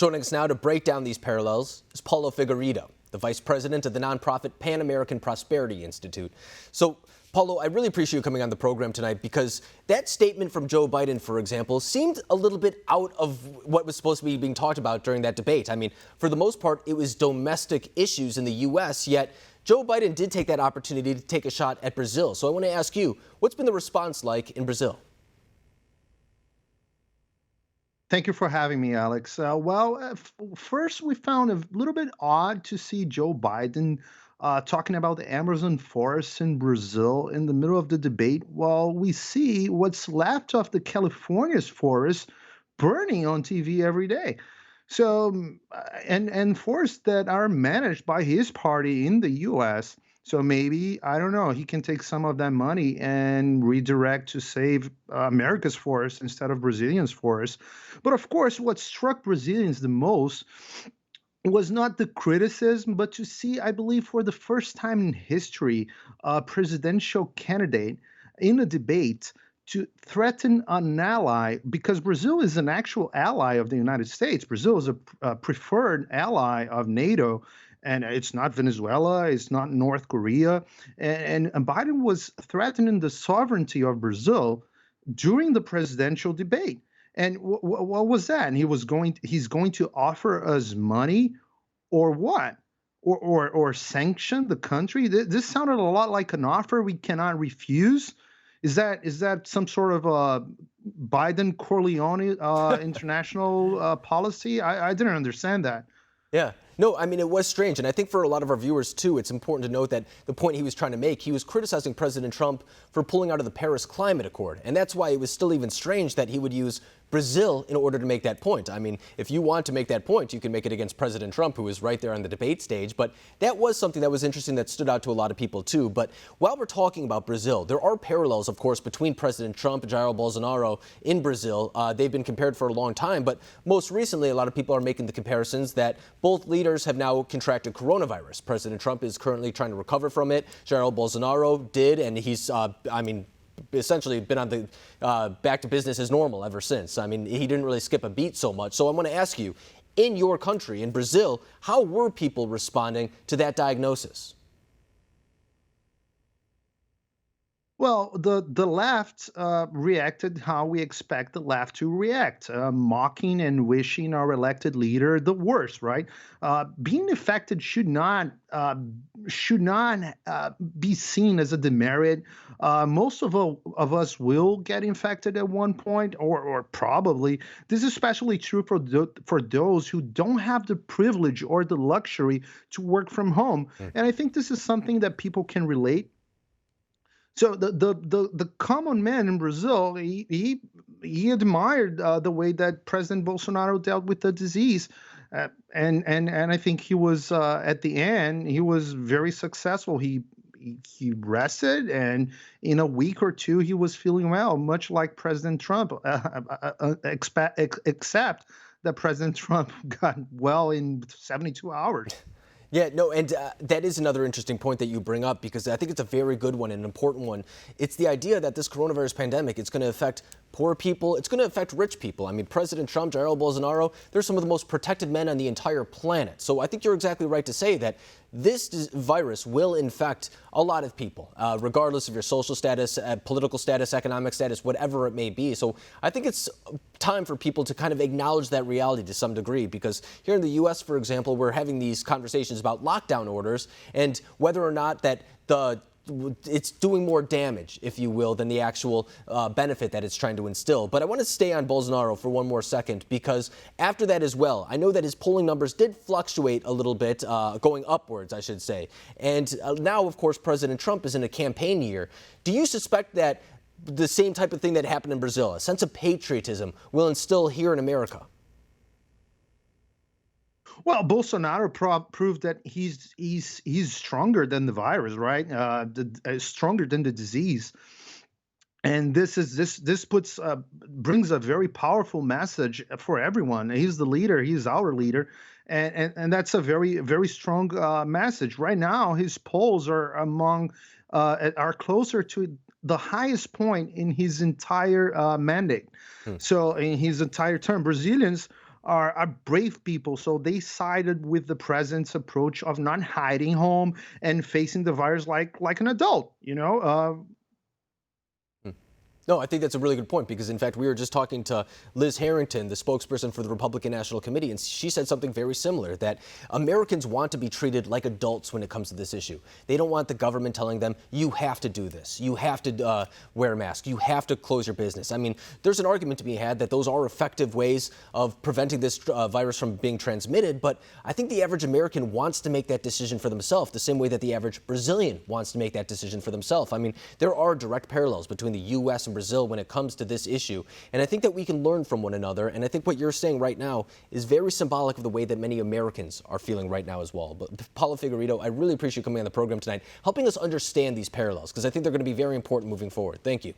Joining us now to break down these parallels is Paulo Figueiredo, the vice president of the nonprofit Pan American Prosperity Institute. So, Paulo, I really appreciate you coming on the program tonight because that statement from Joe Biden, for example, seemed a little bit out of what was supposed to be being talked about during that debate. I mean, for the most part, it was domestic issues in the U.S., yet Joe Biden did take that opportunity to take a shot at Brazil. So I want to ask you, what's been the response like in Brazil? Thank you for having me, Alex. First, we found a little bit odd to see Joe Biden talking about the Amazon forests in Brazil in the middle of the debate, while we see what's left of the California's forest burning on TV every day. And forests that are managed by his party in the U.S. So maybe, I don't know, he can take some of that money and redirect to save America's forests instead of Brazilians' forests. But of course, what struck Brazilians the most was not the criticism, but to see, I believe, for the first time in history, a presidential candidate in a debate to threaten an ally, because Brazil is an actual ally of the United States. Brazil is a preferred ally of NATO, and it's not Venezuela, it's not North Korea. And Biden was threatening the sovereignty of Brazil during the presidential debate. And what was that? And he's going to offer us money or what? Or sanction the country? This sounded a lot like an offer we cannot refuse. Is that some sort of Biden Corleone international policy? I didn't understand that. Yeah. No, I mean, it was strange. And I think for a lot of our viewers, too, it's important to note that the point he was trying to make, he was criticizing President Trump for pulling out of the Paris Climate Accord. And that's why it was still even strange that he would use Brazil in order to make that point. I mean, if you want to make that point, you can make it against President Trump, who was right there on the debate stage. But that was something that was interesting that stood out to a lot of people, too. But while we're talking about Brazil, there are parallels, of course, between President Trump and Jair Bolsonaro in Brazil. They've been compared for a long time. But most recently, a lot of people are making the comparisons that both leaders have now contracted coronavirus. President Trump is currently trying to recover from it. Jair Bolsonaro did, and he's, essentially been on the back to business as normal ever since. I mean, he didn't really skip a beat so much. So I want to ask you, in your country, in Brazil, how were people responding to that diagnosis? Well, the left reacted how we expect the left to react, mocking and wishing our elected leader the worst. Right? Being affected should not be seen as a demerit. Most of us will get infected at one point, or probably. This is especially true for those who don't have the privilege or the luxury to work from home. And I think this is something that people can relate. So the common man in Brazil, he admired the way that President Bolsonaro dealt with the disease, and I think he was at the end he was very successful. He rested, and in a week or two he was feeling well, much like President Trump, except that President Trump got well in 72 hours. Yeah, no, and that is another interesting point that you bring up, because I think it's a very good one and an important one. It's the idea that this coronavirus pandemic, it's going to affect poor people, it's going to affect rich people. I mean, President Trump, Jair Bolsonaro, they're some of the most protected men on the entire planet. So I think you're exactly right to say that this virus will infect a lot of people, regardless of your social status, political status, economic status, whatever it may be. So I think it's time for people to kind of acknowledge that reality to some degree, because here in the U.S., for example, we're having these conversations about lockdown orders and whether or not that it's doing more damage, if you will, than the actual benefit that it's trying to instill. But I want to stay on Bolsonaro for one more second, because after that as well, I know that his polling numbers did fluctuate a little bit, going upwards, I should say. And now, of course, President Trump is in a campaign year. Do you suspect that the same type of thing that happened in Brazil, a sense of patriotism, will instill here in America? Well, Bolsonaro proved that he's stronger than the virus, right? Stronger than the disease, and this brings a very powerful message for everyone. He's the leader. He's our leader, and that's a very strong message. Right now, his polls are closer to the highest point in his entire mandate. So in his entire term, Brazilians are brave people. So they sided with the president's approach of not hiding home and facing the virus like an adult. No, I think that's a really good point because, in fact, we were just talking to Liz Harrington, the spokesperson for the Republican National Committee, and she said something very similar, that Americans want to be treated like adults when it comes to this issue. They don't want the government telling them, you have to do this, you have to wear a mask, you have to close your business. I mean, there's an argument to be had that those are effective ways of preventing this virus from being transmitted, but I think the average American wants to make that decision for themselves, the same way that the average Brazilian wants to make that decision for themselves. I mean, there are direct parallels between the U.S. and Brazil when it comes to this issue. And I think that we can learn from one another. And I think what you're saying right now is very symbolic of the way that many Americans are feeling right now as well. But Paulo Figueiredo, I really appreciate you coming on the program tonight, helping us understand these parallels, because I think they're going to be very important moving forward. Thank you.